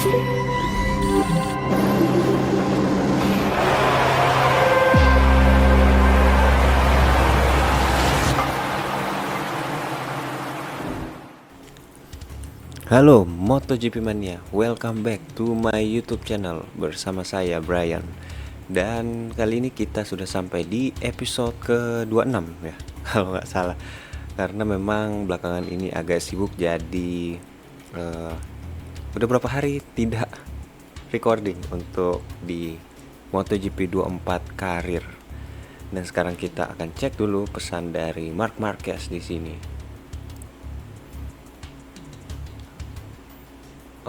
Halo MotoGP Mania, welcome back to my YouTube channel bersama saya Brian. Dan kali ini kita sudah sampai di episode ke-26 ya, kalau nggak salah. Karena memang belakangan ini agak sibuk, jadi udah berapa hari tidak recording untuk di MotoGP 24 karir. Dan sekarang kita akan cek dulu pesan dari Marc Marquez di sini.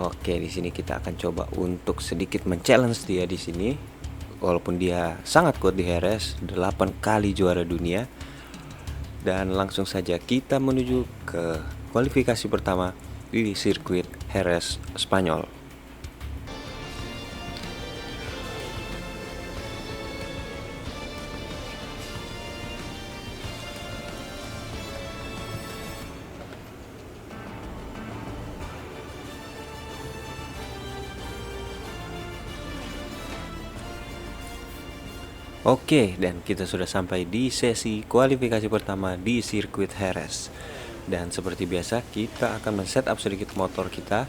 Oke, di sini kita akan coba untuk sedikit men-challenge dia di sini. Walaupun dia sangat kuat di Jerez, 8 kali juara dunia. Dan langsung saja kita menuju ke kualifikasi pertama di sirkuit Jerez, Spanyol. Oke, dan kita sudah sampai di sesi kualifikasi pertama di sirkuit Jerez. Dan seperti biasa, kita akan men-setup sedikit motor kita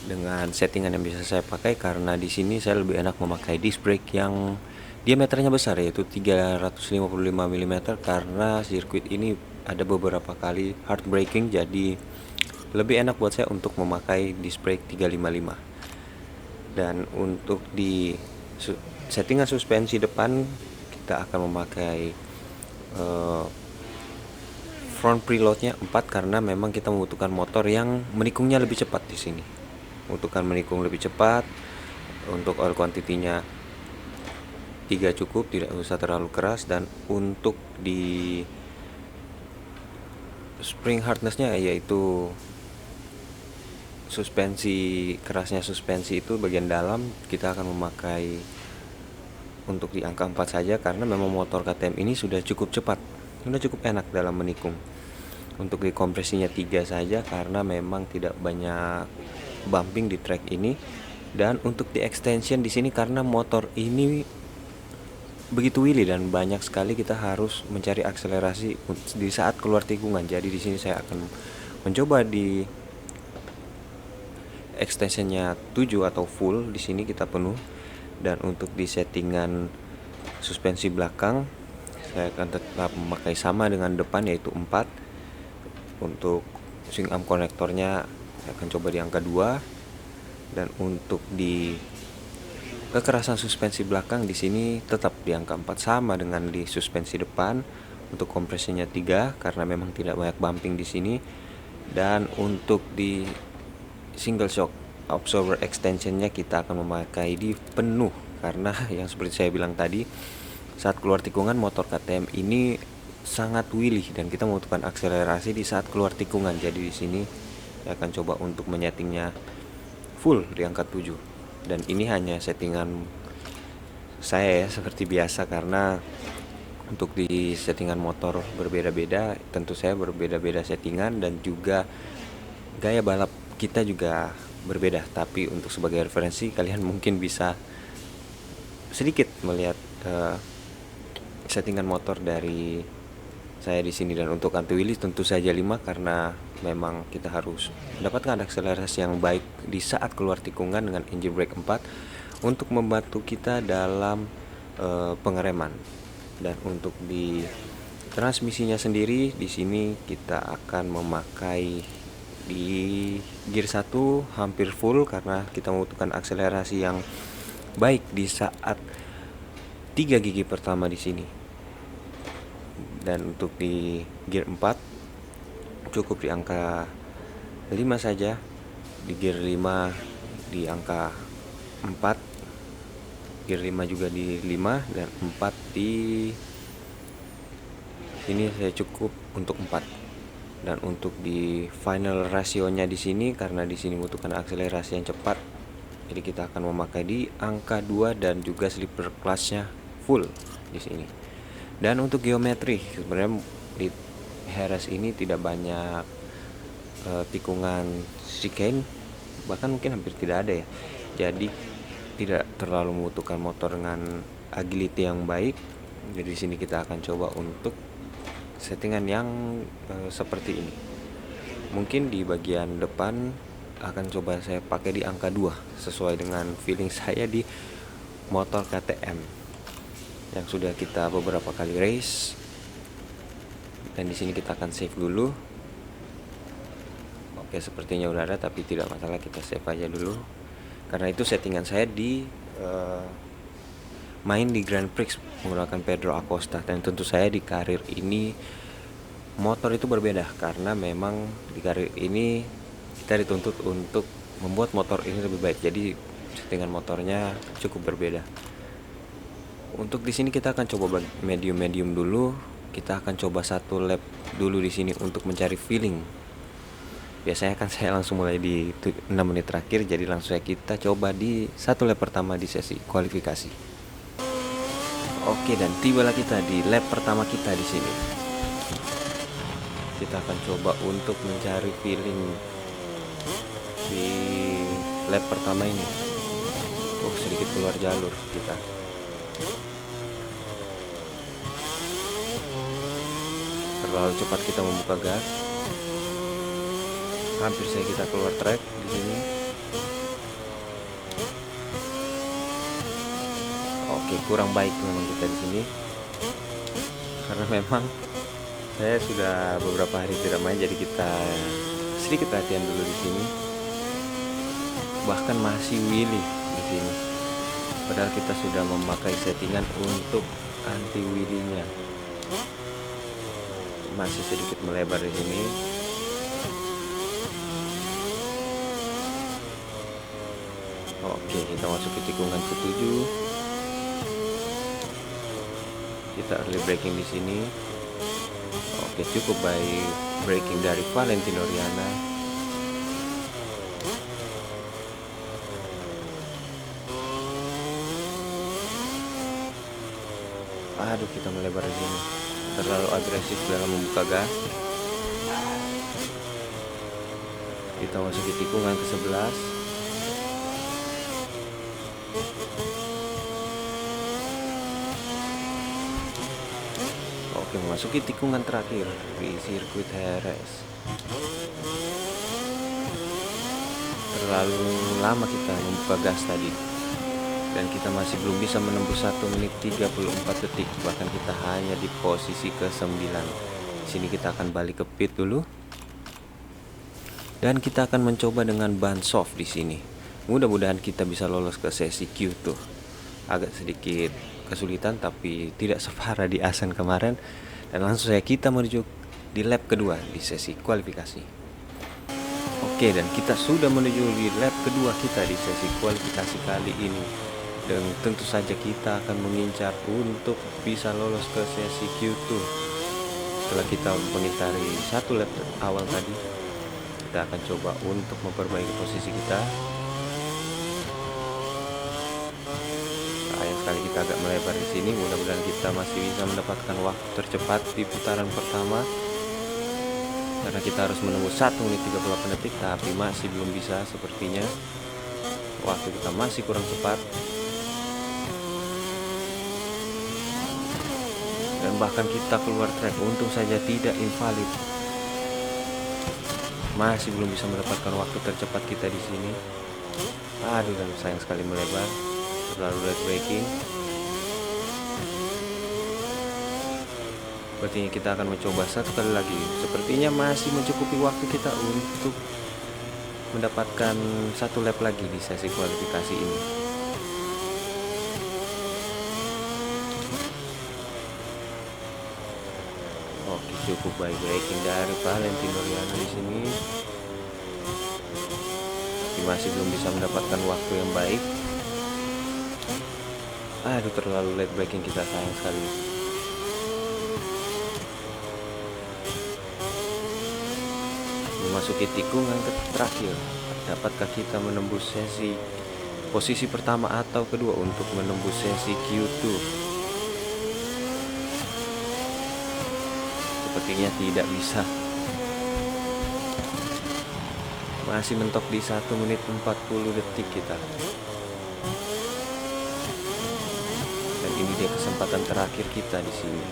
dengan settingan yang bisa saya pakai, karena di sini saya lebih enak memakai disc brake yang diameternya besar, yaitu 355 mm, karena sirkuit ini ada beberapa kali hard braking, jadi lebih enak buat saya untuk memakai disc brake 355. Dan untuk di settingan suspensi depan kita akan memakai front preloadnya 4, karena memang kita membutuhkan motor yang menikungnya lebih cepat di sini. Membutuhkan menikung lebih cepat. Untuk oil quantity-nya 3 cukup, tidak usah terlalu keras. Dan untuk di spring hardness-nya, yaitu suspensi kerasnya, suspensi itu bagian dalam, kita akan memakai untuk di angka 4 saja, karena memang motor KTM ini sudah cukup cepat, sudah cukup enak dalam menikung. Untuk di kompresinya 3 saja, karena memang tidak banyak bumping di track ini. Dan untuk di extension di sini, karena motor ini begitu wheelie dan banyak sekali kita harus mencari akselerasi di saat keluar tikungan. Jadi di sini saya akan mencoba di extensionnya 7 atau full, di sini kita penuh. Dan untuk di settingan suspensi belakang, saya akan tetap memakai sama dengan depan, yaitu 4. Untuk swing arm konektornya saya akan coba di angka 2. Dan untuk di kekerasan suspensi belakang di sini tetap di angka 4, sama dengan di suspensi depan. Untuk kompresinya 3, karena memang tidak banyak bumping di sini. Dan untuk di single shock absorber extensionnya kita akan memakai di penuh, karena yang seperti saya bilang tadi, saat keluar tikungan motor KTM ini sangat wheelie dan kita membutuhkan akselerasi di saat keluar tikungan. Jadi di sini saya akan coba untuk menyetingnya full di angka 7. Dan ini hanya settingan saya ya, seperti biasa, karena untuk di settingan motor berbeda-beda, tentu saya berbeda-beda settingan, dan juga gaya balap kita juga berbeda. Tapi untuk sebagai referensi, kalian mungkin bisa sedikit melihat settingan motor dari saya di sini. Dan untuk anti wheelie tentu saja 5, karena memang kita harus mendapatkan akselerasi yang baik di saat keluar tikungan dengan engine brake 4 untuk membantu kita dalam pengereman. Dan untuk di transmisinya sendiri, di sini kita akan memakai di gear 1 hampir full, karena kita membutuhkan akselerasi yang baik di saat 3 gigi pertama di sini. Dan untuk di gear 4 cukup di angka 5 saja. Di gear 5 di angka 4, gear 5 juga di 5, dan 4 di sini saya cukup untuk 4. Dan untuk di final rasionya di sini, karena di sini membutuhkan akselerasi yang cepat, jadi kita akan memakai di angka 2, dan juga slipper clutch-nya full di sini. Dan untuk geometri, sebenarnya di Jerez ini tidak banyak tikungan chicane, bahkan mungkin hampir tidak ada ya. Jadi tidak terlalu membutuhkan motor dengan agility yang baik. Jadi di sini kita akan coba untuk settingan yang seperti ini. Mungkin di bagian depan akan coba saya pakai di angka 2 sesuai dengan feeling saya di motor KTM yang sudah kita beberapa kali race. Dan di sini kita akan save dulu. Oke, sepertinya udah ada, tapi tidak masalah, kita save aja dulu. Karena itu settingan saya di main di Grand Prix menggunakan Pedro Acosta. Dan tentu saya di karir ini motor itu berbeda, karena memang di karir ini kita dituntut untuk membuat motor ini lebih baik. Jadi settingan motornya cukup berbeda. Untuk di sini kita akan coba medium dulu. Kita akan coba 1 lap dulu di sini untuk mencari feeling. Biasanya kan saya langsung mulai di 6 menit terakhir, jadi langsung saja kita coba di 1 lap pertama di sesi kualifikasi. Oke, dan tibalah kita di lap pertama kita di sini. Kita akan coba untuk mencari feeling di lap pertama ini. Sedikit keluar jalur kita. Terlalu cepat kita membuka gas. Hampir saja kita keluar track di sini. Oke, kurang baik memang kita di sini. Karena memang saya sudah beberapa hari tidak main, jadi kita sedikit latihan dulu di sini. Bahkan masih wheelie di sini. Padahal kita sudah memakai settingan untuk anti wheelie-nya. Masih sedikit melebar di sini. Oke, kita masuk ke tikungan ke-7. Kita early braking di sini. Oke, cukup baik braking dari Valentino Rossi. Aduh, kita melebar di sini. Terlalu agresif dalam membuka gas. Kita masuk di tikungan ke-11. Oke, memasuki tikungan terakhir di sirkuit Jerez. Terlalu lama kita membuka gas tadi, dan kita masih belum bisa menembus 1 menit 34 detik. Bahkan kita hanya di posisi ke-9. Di sini kita akan balik ke pit dulu, dan kita akan mencoba dengan ban soft di sini. Mudah-mudahan kita bisa lolos ke sesi Q2. Agak sedikit kesulitan, tapi tidak separah di Asen kemarin. Dan langsung saja kita menuju di lap kedua di sesi kualifikasi. Oke, dan kita sudah menuju di lap kedua kita di sesi kualifikasi kali ini. Dan tentu saja kita akan mengincar untuk bisa lolos ke sesi Q2. Setelah kita mengitari 1 lap awal tadi, kita akan coba untuk memperbaiki posisi kita. Sayang sekali kita agak melebar di sini. Mudah-mudahan kita masih bisa mendapatkan waktu tercepat di putaran pertama, karena kita harus menembus 1 menit 38 detik, tapi masih belum bisa sepertinya. Waktu kita masih kurang cepat. Dan bahkan kita keluar track, untung saja tidak invalid. Masih belum bisa mendapatkan waktu tercepat kita di sini. Aduh, dan sayang sekali melebar. Terlalu late braking. Sepertinya kita akan mencoba 1 kali lagi. Sepertinya masih mencukupi waktu kita untuk mendapatkan 1 lap lagi di sesi kualifikasi ini. Oke, cukup baik braking dari Valentino Rossi di sini. Tapi masih belum bisa mendapatkan waktu yang baik. Aduh, terlalu late braking kita, sayang sekali. Memasuki tikungan terakhir, dapatkah kita menembus sesi posisi pertama atau kedua untuk menembus sesi Q2? Sepertinya tidak bisa. Masih mentok di 1 menit 40 detik kita. Dan ini dia kesempatan terakhir kita di sini.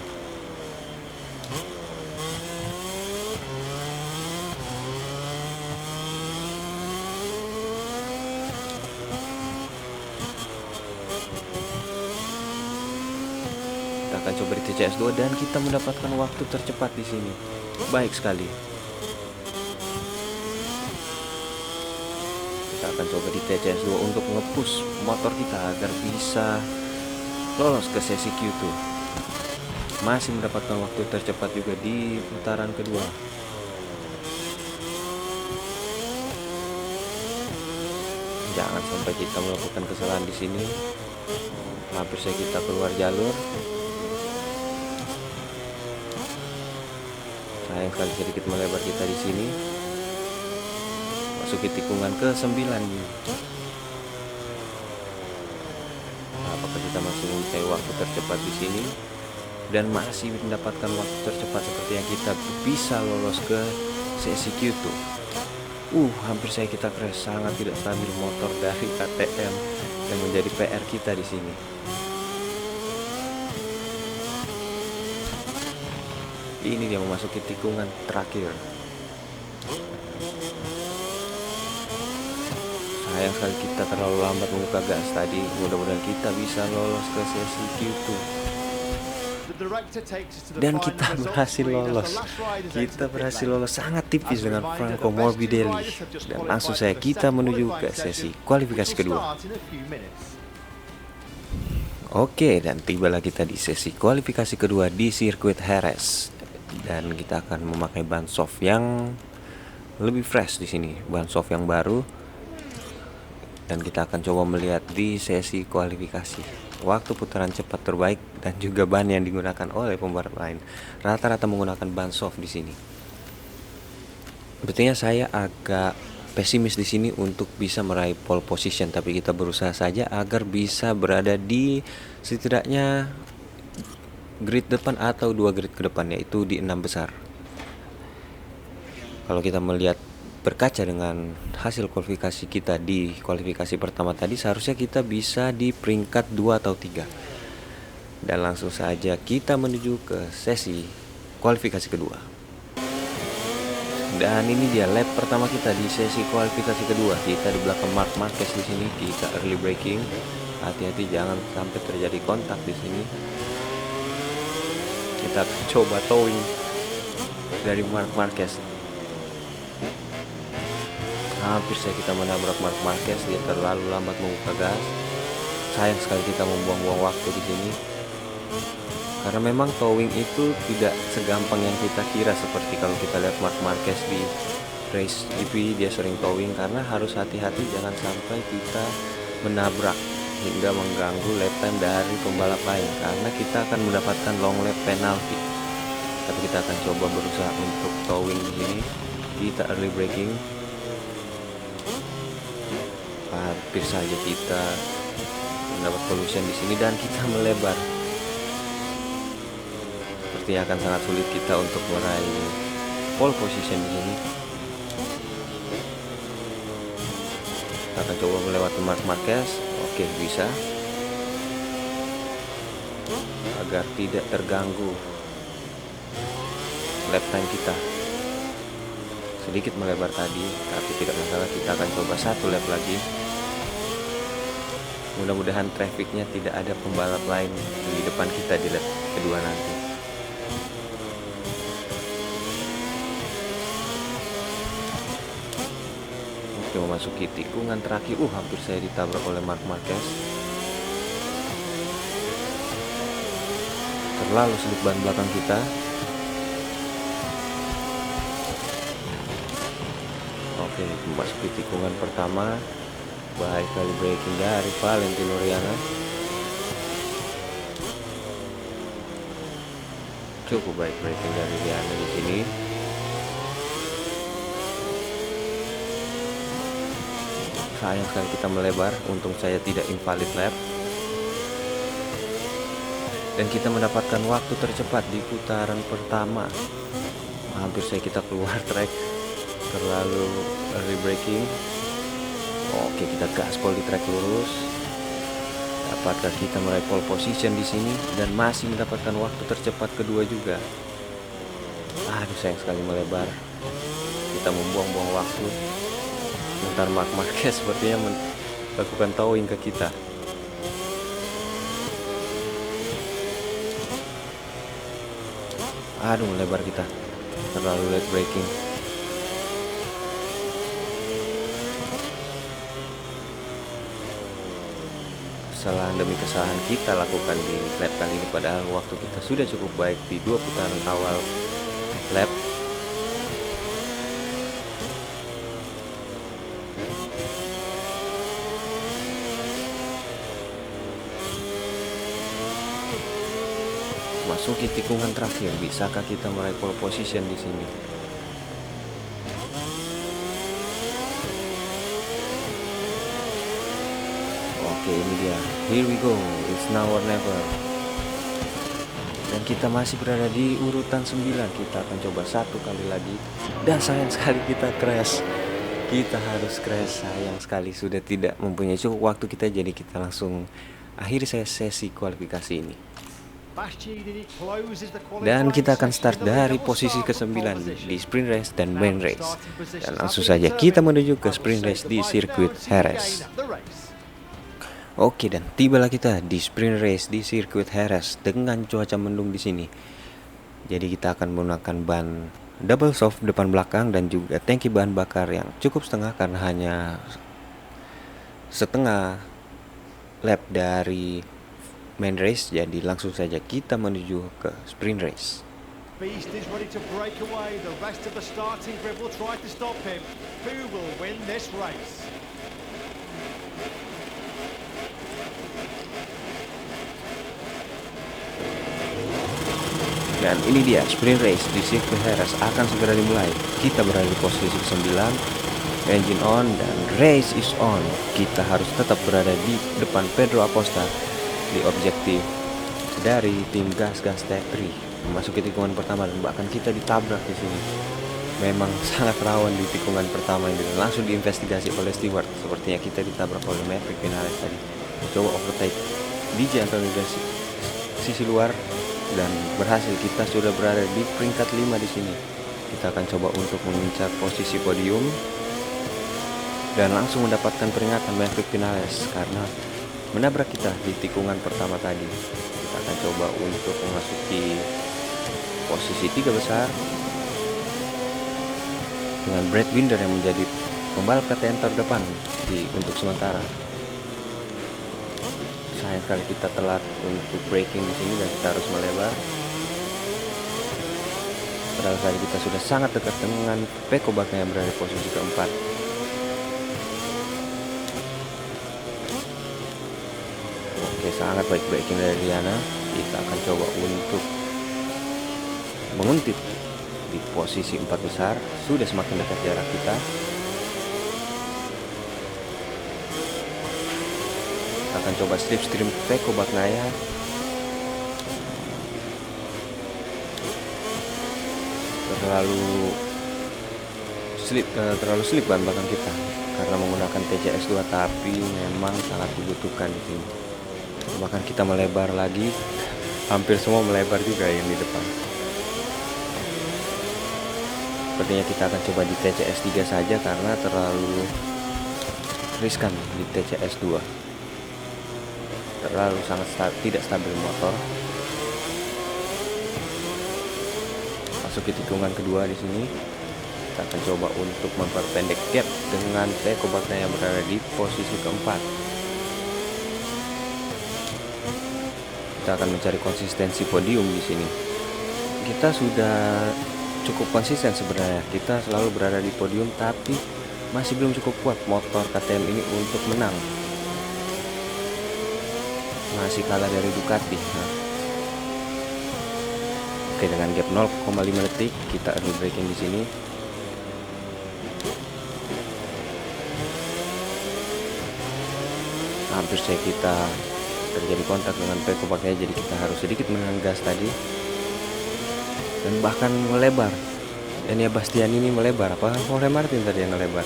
Kita akan coba di TCS 2 dan kita mendapatkan waktu tercepat di sini. Baik sekali. Kita akan coba di TCS 2 untuk nge-push motor kita agar bisa lolos ke sesi Q2. Masih mendapatkan waktu tercepat juga di putaran kedua. Jangan sampai kita melakukan kesalahan di sini. Hampir saja kita keluar jalur. Sayang sekali sedikit melebar kita di sini. Masuki tikungan ke-9. Apakah kita masih mempunyai waktu tercepat di sini dan masih mendapatkan waktu tercepat seperti yang kita bisa lolos ke sesi Q2. Hampir saja kita crash, sangat tidak stabil motor dari KTM yang menjadi PR kita di sini. Ini dia memasuki tikungan terakhir. Sayang sekali kita terlalu lambat membuka gas tadi. Mudah-mudahan kita bisa lolos ke sesi Q2. Dan kita berhasil lolos. Kita berhasil lolos sangat tipis dengan Franco Morbidelli. Dan langsung saja kita menuju ke sesi kualifikasi kedua. Oke, dan tibalah kita di sesi kualifikasi kedua di sirkuit Jerez. Dan kita akan memakai ban soft yang lebih fresh di sini, ban soft yang baru. Dan kita akan coba melihat di sesi kualifikasi waktu putaran cepat terbaik dan juga ban yang digunakan oleh pembalap lain. Rata-rata menggunakan ban soft di sini. Betulnya saya agak pesimis di sini untuk bisa meraih pole position, tapi kita berusaha saja agar bisa berada di setidaknya grid depan atau 2 grid ke depan, yaitu di 6 besar. Kalau kita melihat berkaca dengan hasil kualifikasi kita di kualifikasi pertama tadi, seharusnya kita bisa di peringkat 2 atau 3. Dan langsung saja kita menuju ke sesi kualifikasi kedua. Dan ini dia lap pertama kita di sesi kualifikasi kedua. Kita di belakang Marc Marquez di sini, kita early braking. Hati-hati jangan sampai terjadi kontak di sini. Kita coba towing dari Marc Marquez. Hampir saja kita menabrak Marc Marquez, dia terlalu lambat membuka gas. Sayang sekali kita membuang-buang waktu di sini. Karena memang towing itu tidak segampang yang kita kira, seperti kalau kita lihat Marc Marquez di race GP, dia sering towing karena harus hati-hati jangan sampai kita menabrak hingga mengganggu lap time dari pembalap lain, karena kita akan mendapatkan long lap penalty. Tapi kita akan coba berusaha untuk towing di sini. Kita early braking. Hampir saja kita mendapat pollution di sini dan kita melebar. Sepertinya akan sangat sulit kita untuk meraih pole position di sini. Kita akan coba melewati Marc Marquez. Oke, bisa. Agar tidak terganggu lap time kita. Sedikit melebar tadi, tapi tidak masalah, kita akan coba 1 lap lagi. Mudah-mudahan trafficnya tidak ada pembalap lain di depan kita di lap kedua nanti. Oke, memasuki tikungan terakhir. Hampir saya ditabrak oleh Marc Marquez. Terlalu sulit ban belakang kita. Oke, memasuki tikungan pertama. Baik kali braking dari Valentino Rossi. Cukup baik braking dari Riana di sini. Sayang sekali kita melebar. Untung saya tidak invalid lap. Dan kita mendapatkan waktu tercepat di putaran pertama. Hampir saja kita keluar track. terlalu early braking. Oke, kita gaspol di trek lurus. Dapatkah kita meraih pole position di sini dan masih mendapatkan waktu tercepat kedua juga? Aduh, sayang sekali melebar. Kita membuang-buang waktu. Sebentar Marc Marquez sepertinya melakukan towing ke kita. Aduh, melebar kita. Terlalu late braking. Kesalahan demi kesalahan kita lakukan di lap kali ini, padahal waktu kita sudah cukup baik di 2 putaran awal lap. Masuki tikungan terakhir, bisakah kita meraih pole position di sini? Oke, ini dia. Here we go. It's now or never. Dan kita masih berada di urutan 9. Kita akan coba satu kali lagi. Dan sayang sekali kita crash. Kita harus crash. Sayang sekali sudah tidak mempunyai cukup waktu kita, jadi kita langsung akhiri sesi kualifikasi ini. Dan kita akan start dari posisi ke-9 di sprint race dan main race. Dan langsung saja kita menuju ke sprint race di sirkuit Jerez. Oke, dan tibalah kita di sprint race di sirkuit Jerez dengan cuaca mendung di sini. Jadi kita akan menggunakan ban double soft depan belakang dan juga tangki bahan bakar yang cukup setengah karena hanya setengah lap dari main race. Jadi langsung saja kita menuju ke sprint race. Beast is ready to break away. The rest of the starting grid will try to stop him. Who will win this race? Dan ini dia sprint race di sirkuit Jerez akan segera dimulai. Kita berada di posisi ke-9, engine on dan race is on. Kita harus tetap berada di depan Pedro Acosta di objektif dari tim Gas Gas Tech 3. Memasuki tikungan pertama dan bahkan kita ditabrak di sini. Memang sangat rawan di tikungan pertama ini, langsung diinvestigasi oleh steward. Sepertinya kita ditabrak oleh Maverick Vinales tadi. Coba overtake DJ Antonio dari sisi luar dan berhasil. Kita sudah berada di peringkat 5 di sini. Kita akan coba untuk mengincar posisi podium dan langsung mendapatkan peringatan Maverick Vinales karena menabrak kita di tikungan pertama tadi. Kita akan coba untuk memasuki posisi 3 besar dengan Brad Binder yang menjadi pembalap KTM terdepan untuk sementara. Sayang sekali kita telat untuk braking di sini dan kita harus melebar. Padahal tadi kita sudah sangat dekat dengan Pecco Bagnaia yang berada di posisi keempat. Oke, sangat baik braking dari Diana. Kita akan coba untuk menguntit di posisi 4 besar. Sudah semakin dekat jarak kita. Akan coba slipstream Pecco Bagnaia. Terlalu slip bahan bakar kita karena menggunakan TCS 2, tapi memang sangat dibutuhkan di sini. Bahkan kita melebar lagi, hampir semua melebar juga yang di depan. Sepertinya kita akan coba di TCS 3 saja karena terlalu riskan di TCS 2. Terlalu tidak stabil motor. Masuk ke tikungan kedua di sini. Kita akan coba untuk memperpendek gap dengan Pecco Bagnaia yang berada di posisi keempat. Kita akan mencari konsistensi podium di sini. Kita sudah cukup konsisten sebenarnya. Kita selalu berada di podium, tapi masih belum cukup kuat motor KTM ini untuk menang. Masih kalah dari Ducati. Oke, dengan gap 0,5 detik kita early braking di sini. Hampir saja kita terjadi kontak dengan Pecco Bagnaia, jadi kita harus sedikit menekan gas tadi dan bahkan melebar Enia Bastian ini melebar, apa Jorge Martin tadi yang ngelebar?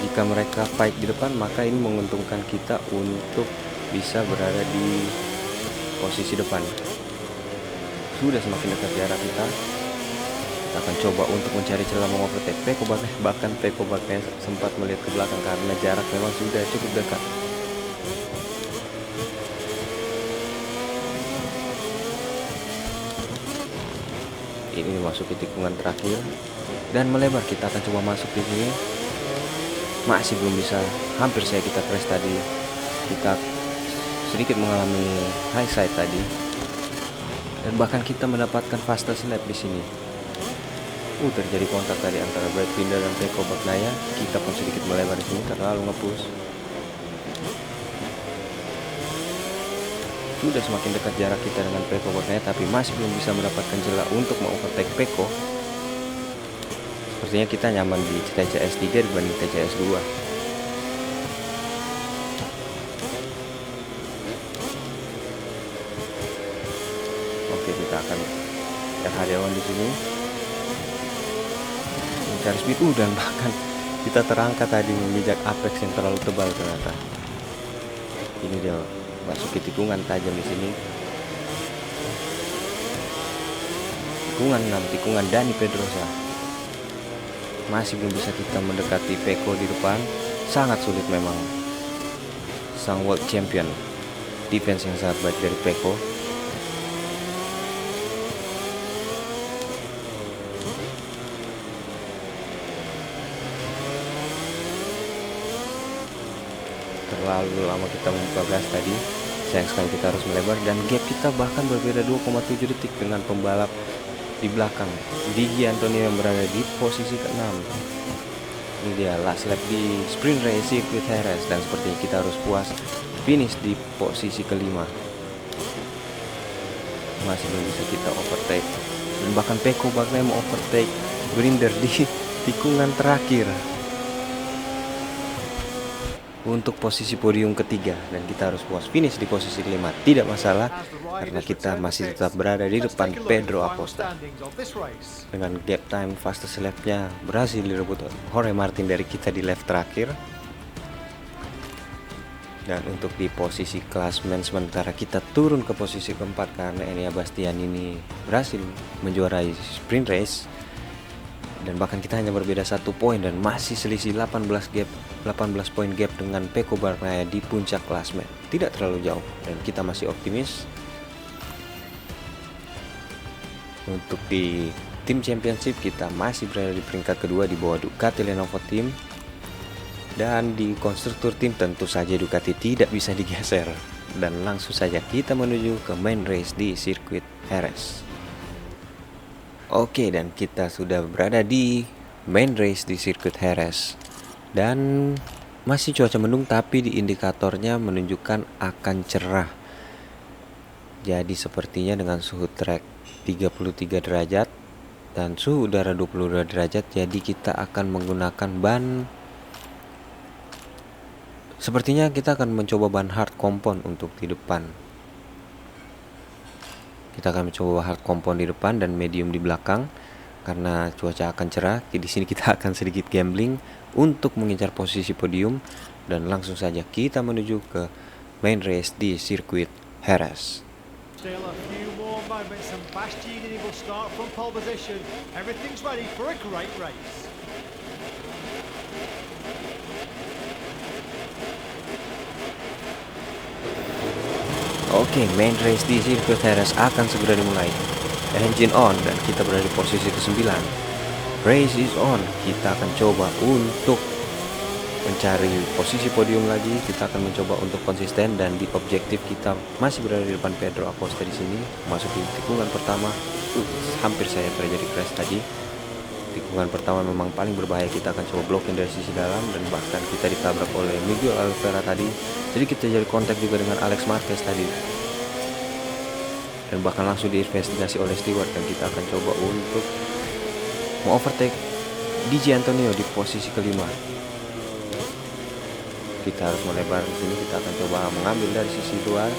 Jika mereka fight di depan, maka ini menguntungkan kita untuk bisa berada di posisi depan. Sudah semakin dekat jarak kita akan coba untuk mencari celah mengovertake Peko Bagnaya. Bahkan Peko Bagnaya sempat melihat ke belakang karena jarak memang sudah cukup dekat. Ini masuk ke tikungan terakhir dan melebar. Kita akan coba masuk di sini. Masih belum bisa. Hampir saya kita crash tadi. Kita sedikit mengalami high side tadi. Dan bahkan kita mendapatkan fastest lap di sini. Terjadi kontak tadi antara Brad Binder dan Peko Bagnaya. Kita pun sedikit melebar di sini, terlalu nge-push. Sudah semakin dekat jarak kita dengan Peko Bagnaya, tapi masih belum bisa mendapatkan celah untuk mengovertake Peko. Sepertinya kita nyaman di TCS 3 dibanding TCS 2. Oke, kita akan Hadiawan di sini mencari speed dan bahkan kita terangkat tadi memijak apex yang terlalu tebal ternyata. Ini dia masuk ke tikungan tajam di sini. Tikungan 6, tikungan Dani Pedrosa. Masih belum bisa kita mendekati Peko di depan. Sangat sulit memang. Sang world champion. Defense yang sangat baik dari Peko. Terlalu lama kita membuka gas tadi. Sayang sekali kita harus melebar dan gap kita bahkan berbeda 2,7 detik dengan pembalap di belakang, Digi Antonio yang berada di posisi ke-6. Ini dia last lap di sprint race sirkuit Jerez dan sepertinya kita harus puas finish di posisi ke-5. Masih belum bisa kita overtake dan bahkan Peko Bagnaya mau overtake Binder di tikungan terakhir untuk posisi podium ketiga, dan kita harus puas finish di posisi kelima. Tidak masalah karena kita masih tetap berada di depan Pedro Acosta. Dengan gap time fastest lap-nya berhasil direbut Jorge Martin dari kita di lap terakhir. Dan untuk di posisi klasmen sementara kita turun ke posisi keempat karena Enia Bastian ini berhasil menjuarai sprint race. Dan bahkan kita hanya berbeda 1 poin dan masih selisih 18 poin gap dengan Peko Bagnaya di puncak klasmen. Tidak terlalu jauh dan kita masih optimis. Untuk di tim championship kita masih berada di peringkat kedua di bawah Ducati Lenovo Team. Dan di konstruktur tim tentu saja Ducati tidak bisa digeser. Dan langsung saja kita menuju ke main race di sirkuit Jerez. Oke, dan kita sudah berada di main race di sirkuit Jerez. Dan masih cuaca mendung tapi di indikatornya menunjukkan akan cerah. Jadi sepertinya dengan suhu trek 33 derajat dan suhu udara 22 derajat, jadi kita akan menggunakan ban. Sepertinya kita akan mencoba ban hard compound untuk di depan. Kita akan mencoba hard compound di depan dan medium di belakang karena cuaca akan cerah. Di sini kita akan sedikit gambling untuk mengincar posisi podium dan langsung saja kita menuju ke main race di sirkuit Jerez. Still a few more moments and Bastianini will start from pole position. Everything's ready for a great race. Oke, main race di sirkuit Jerez akan segera dimulai. Engine on dan kita berada di posisi ke-9. Race is on. Kita akan coba untuk mencari posisi podium lagi. Kita akan mencoba untuk konsisten dan di objektif kita masih berada di depan Pedro Acosta di sini. Masuk di tikungan pertama. Hampir saya terjadi crash tadi. Tikungan pertama memang paling berbahaya. Kita akan coba blocking dari sisi dalam dan bahkan kita ditabrak oleh Miguel Oliveira tadi. Jadi kita jadi kontak juga dengan Alex Marquez tadi. Dan bahkan langsung diinvestigasi oleh Stewart dan kita akan coba untuk mengovertake DJ Antonio di posisi kelima. Kita harus melebar di sini. Kita akan coba mengambil dari sisi luar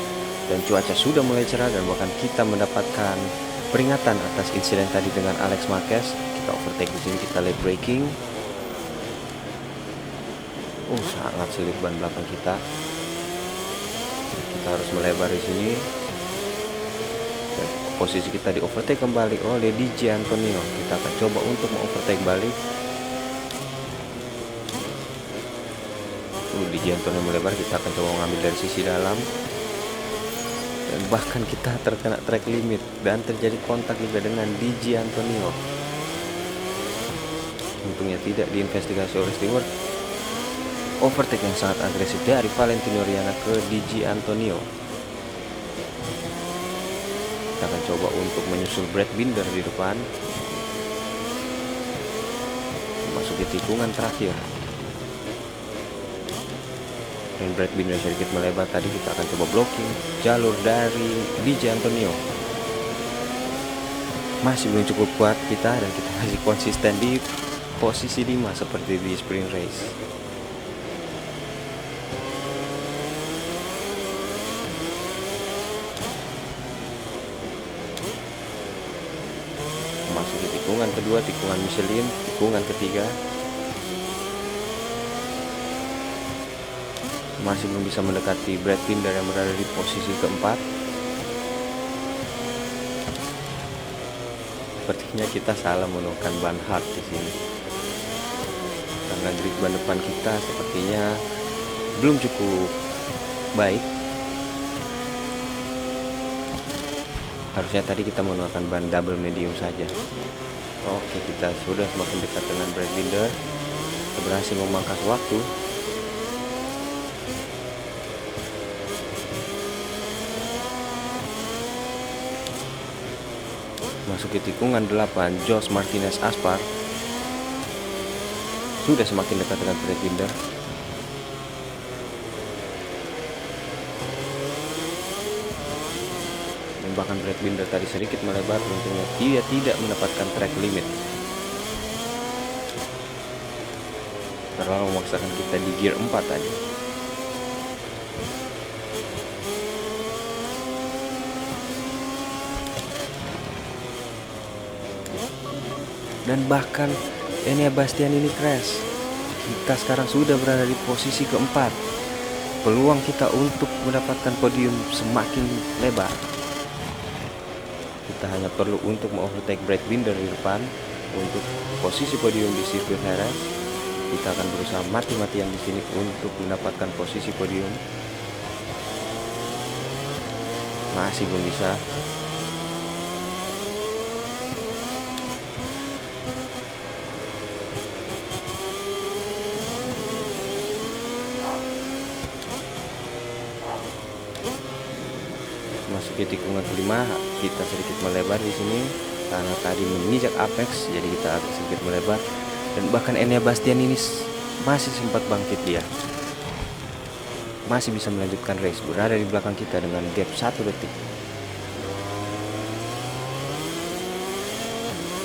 dan cuaca sudah mulai cerah dan bahkan kita mendapatkan peringatan atas insiden tadi dengan Alex Marquez. Kita overtake di sini, kita late braking. Sangat sulit ban belakang kita. Kita harus melebar di sini. Dan posisi kita di overtake kembali oleh DJ Antonio. Kita akan coba untuk overtake balik. DJ Antonio melebar, kita akan coba mengambil dari sisi dalam. Dan bahkan kita terkena track limit dan terjadi kontak juga dengan DJ Antonio. Untungnya tidak diinvestigasi oleh steward. Overtake yang sangat agresif dari Valentino Rossi ke DJ Antonio. Kita akan coba untuk menyusul Brad Binder di depan. Memasuki tikungan terakhir. Dan Brad Binder sedikit melebar tadi, kita akan coba blocking jalur dari DJ Antonio. Masih belum cukup kuat kita, dan kita masih konsisten di posisi 5 seperti di sprint race. Memasuki tikungan kedua, tikungan Michelin, tikungan ketiga. Masih belum bisa mendekati Brad Binder yang berada di posisi keempat. Sepertinya kita salah menemukan ban hard di sini, karena grip ban depan kita sepertinya belum cukup baik. Harusnya tadi kita menggunakan ban double medium saja. Oke, kita sudah semakin dekat dengan Brad Binder. Kita berhasil memangkas waktu. Masuki tikungan 8, Josh Martinez Aspar sudah semakin dekat dengan Brad Binder. Dan bahkan Brad Binder tadi sedikit melebar, untungnya dia tidak mendapatkan track limit. Terlalu memaksakan kita di gear 4 tadi. Dan bahkan Enea Bastian ini crash. Kita sekarang sudah berada di posisi keempat. Peluang kita untuk mendapatkan podium semakin lebar. Kita hanya perlu untuk mengovertake Brad Binder di depan untuk posisi podium di sirkuit Jerez. Kita akan berusaha mati-matian di sini untuk mendapatkan posisi podium. Masih belum bisa. Masuki tikungan kelima, kita sedikit melebar di sini karena tadi menginjak apex, jadi kita agak sedikit melebar. Dan bahkan Enea Bastian ini masih sempat bangkit dia. Masih bisa melanjutkan race, berada di belakang kita dengan gap 1 detik.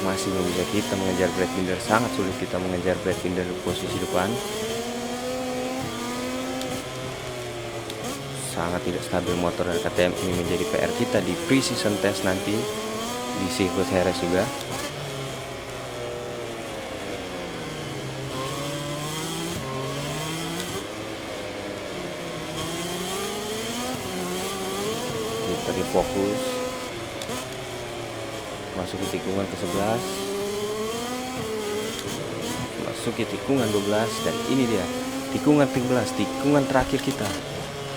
Masih belum bisa kita mengejar Brad Binder, sangat sulit kita mengejar Brad Binder di posisi depan. Sangat tidak stabil motor dari KTM, ini menjadi PR kita di pre-season test nanti di sirkuit Jerez juga. Kita difokus. Masuki tikungan ke-11. Masuki tikungan 12, dan ini dia tikungan 13, tikungan terakhir kita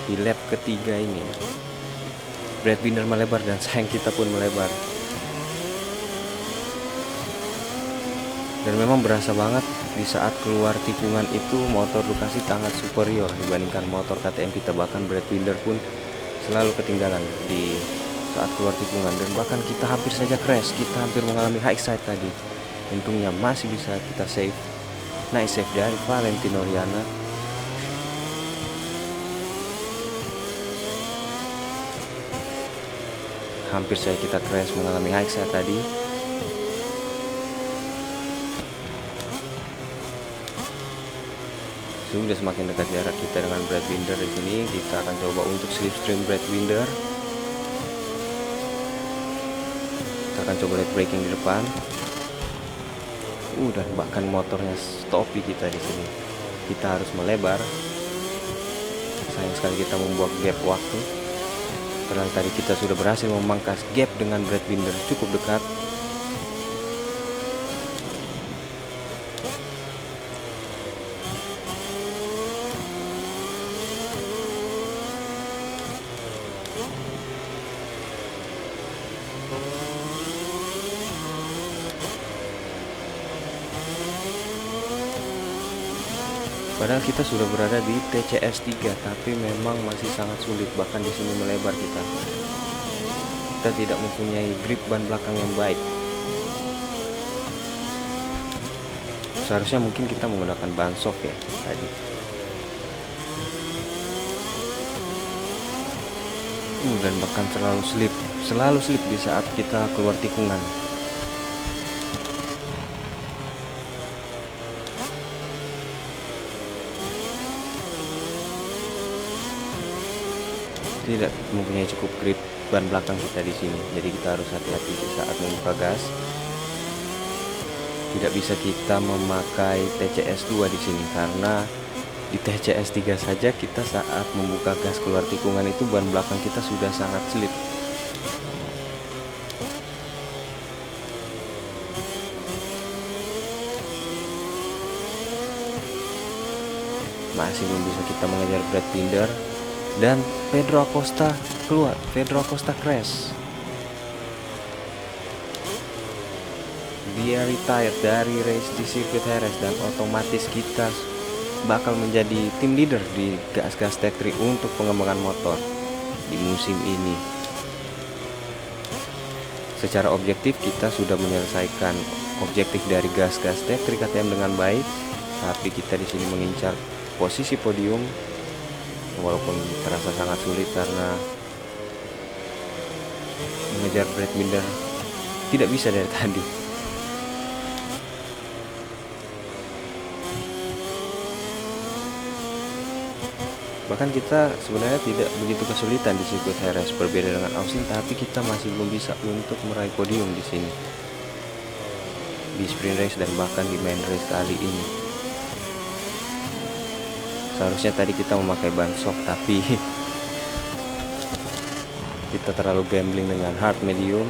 di lap ketiga ini. Brad Binder melebar dan sayang kita pun melebar. Dan memang berasa banget di saat keluar tikungan itu motor Ducati sangat superior dibandingkan motor KTM kita. Bahkan Brad Binder pun selalu ketinggalan di saat keluar tikungan, dan bahkan kita hampir saja crash. Kita hampir mengalami high side tadi. Untungnya masih bisa kita save. Nice save dari Valentino Rossi. Hampir saja kita crash, mengalami high side tadi. Sudah semakin dekat jarak kita dengan Brad Binder di sini. Kita akan coba untuk slipstream Brad Binder. Kita akan coba late braking di depan. Dan bahkan motornya stopi kita di sini. Kita harus melebar. Sayang sekali kita membuat gap waktu. Padahal tadi kita sudah berhasil memangkas gap dengan Brad Binder cukup dekat. Padahal kita sudah berada di TCS 3, tapi memang masih sangat sulit, bahkan di sini melebar kita. Kita tidak mempunyai grip ban belakang yang baik. Seharusnya mungkin kita menggunakan ban shock ya tadi. Dan bahkan selalu slip di saat kita keluar tikungan. Tidak mempunyai cukup grip ban belakang kita di sini, jadi kita harus hati-hati di saat membuka gas. Tidak bisa kita memakai TCS 2 di sini karena di TCS 3 saja kita saat membuka gas keluar tikungan itu ban belakang kita sudah sangat slip. Masih belum bisa kita mengejar Brad Binder. Dan Pedro Acosta keluar, Pedro Acosta crash. Dia retired dari race di sirkuit Jerez dan otomatis kita bakal menjadi tim leader di Gas Tech 3 untuk pengembangan motor di musim ini. Secara objektif kita sudah menyelesaikan objektif dari Gas Tech 3 KTM dengan baik, tapi kita di sini mengincar posisi podium. Walaupun terasa sangat sulit karena mengejar Brad Binder tidak bisa dari tadi. Bahkan kita sebenarnya tidak begitu kesulitan di sirkuit Jerez, berbeda dengan Austin, tapi kita masih belum bisa untuk meraih podium di sini, di sprint race dan bahkan di main race kali ini. Seharusnya tadi kita memakai ban shock, tapi kita terlalu gambling dengan hard medium.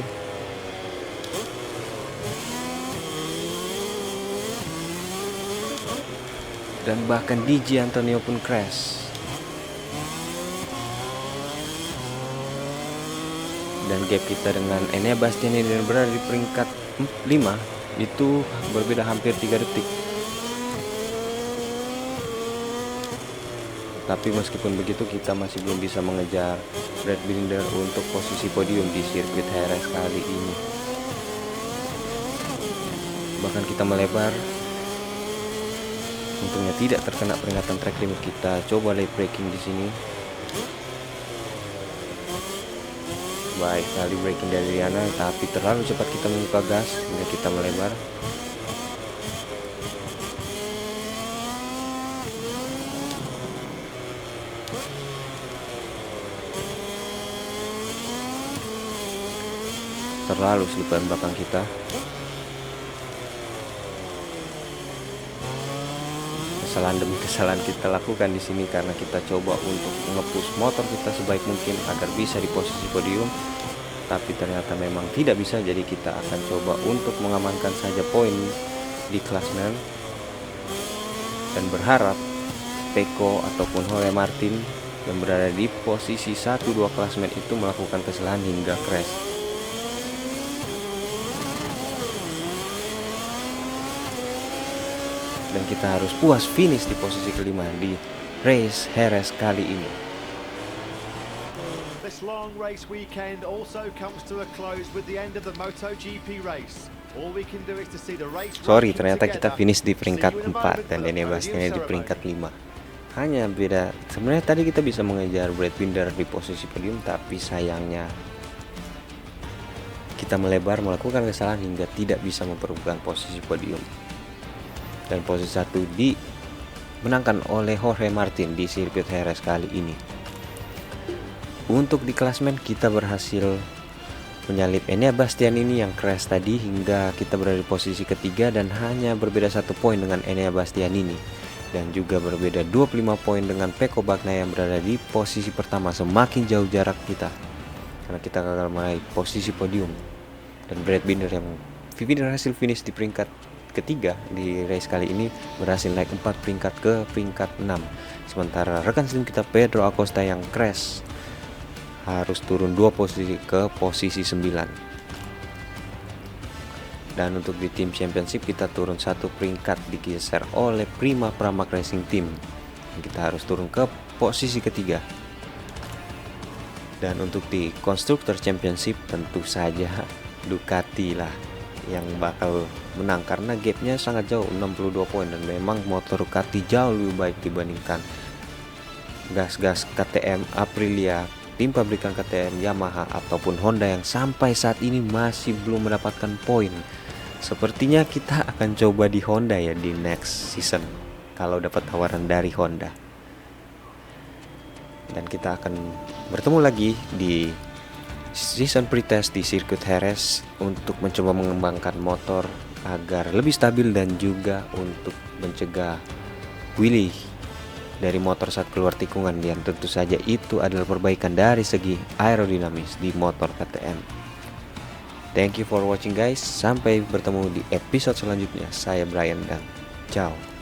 Dan bahkan DJ Antonio pun crash. Dan gap kita dengan Enea Bastianini yang berada di peringkat 5 itu berbeda hampir 3 detik. Tapi meskipun begitu kita masih belum bisa mengejar Brad Binder untuk posisi podium di sirkuit Jerez kali ini. Bahkan kita melebar. Untungnya tidak terkena peringatan track limit. Kita coba late braking di sini. Baik kali braking dari Riana, tapi terlalu cepat kita membuka gas hingga kita melebar. Terlalu slip ban belakang kita. Kesalahan demi kesalahan kita lakukan di sini karena kita coba untuk nge-push motor kita sebaik mungkin agar bisa di posisi podium, tapi ternyata memang tidak bisa. Jadi kita akan coba untuk mengamankan saja poin di klasmen dan berharap Pecco ataupun Jorge Martin yang berada di posisi 1-2 klasmen itu melakukan kesalahan hingga crash. Dan kita harus puas finish di posisi kelima di race Jerez kali ini. This long race weekend also comes to a close with the end of the MotoGP race. All we can do is to see the race. Sorry, ternyata kita finish di peringkat 4 dan Enea Bastianini di peringkat 5. Hanya beda, sebenarnya tadi kita bisa mengejar Brad Binder di posisi podium, tapi sayangnya kita melebar melakukan kesalahan hingga tidak bisa memperebutkan posisi podium. Dan posisi 1 dimenangkan oleh Jorge Martin di sirkuit Jerez kali ini. Untuk di klasmen kita berhasil menyalip Enea Bastian ini yang crash tadi hingga kita berada di posisi ketiga dan hanya berbeda 1 poin dengan Enea Bastian ini, dan juga berbeda 25 poin dengan Pecco Bagnaia yang berada di posisi pertama. Semakin jauh jarak kita karena kita gagal meraih posisi podium, dan Brad Binder yang berhasil finish di peringkat ketiga di race kali ini berhasil naik 4 peringkat ke peringkat 6, sementara rekan tim kita Pedro Acosta yang crash harus turun 2 posisi ke posisi 9. Dan untuk di tim championship kita turun 1 peringkat digeser oleh Prima Pramac Racing Team. Kita harus turun ke posisi ketiga. Dan untuk di constructor championship tentu saja Ducati lah yang bakal menang karena gapnya sangat jauh, 62 poin, dan memang motor Ducati jauh lebih baik dibandingkan gas-gas KTM, Aprilia, tim pabrikan KTM, Yamaha ataupun Honda yang sampai saat ini masih belum mendapatkan poin. Sepertinya kita akan coba di Honda ya di next season kalau dapat tawaran dari Honda. Dan kita akan bertemu lagi di season pretest di sirkuit Jerez untuk mencoba mengembangkan motor agar lebih stabil dan juga untuk mencegah wheelie dari motor saat keluar tikungan, yang tentu saja itu adalah perbaikan dari segi aerodinamis di motor KTM. Thank you for watching guys, sampai bertemu di episode selanjutnya. Saya Brian dan ciao.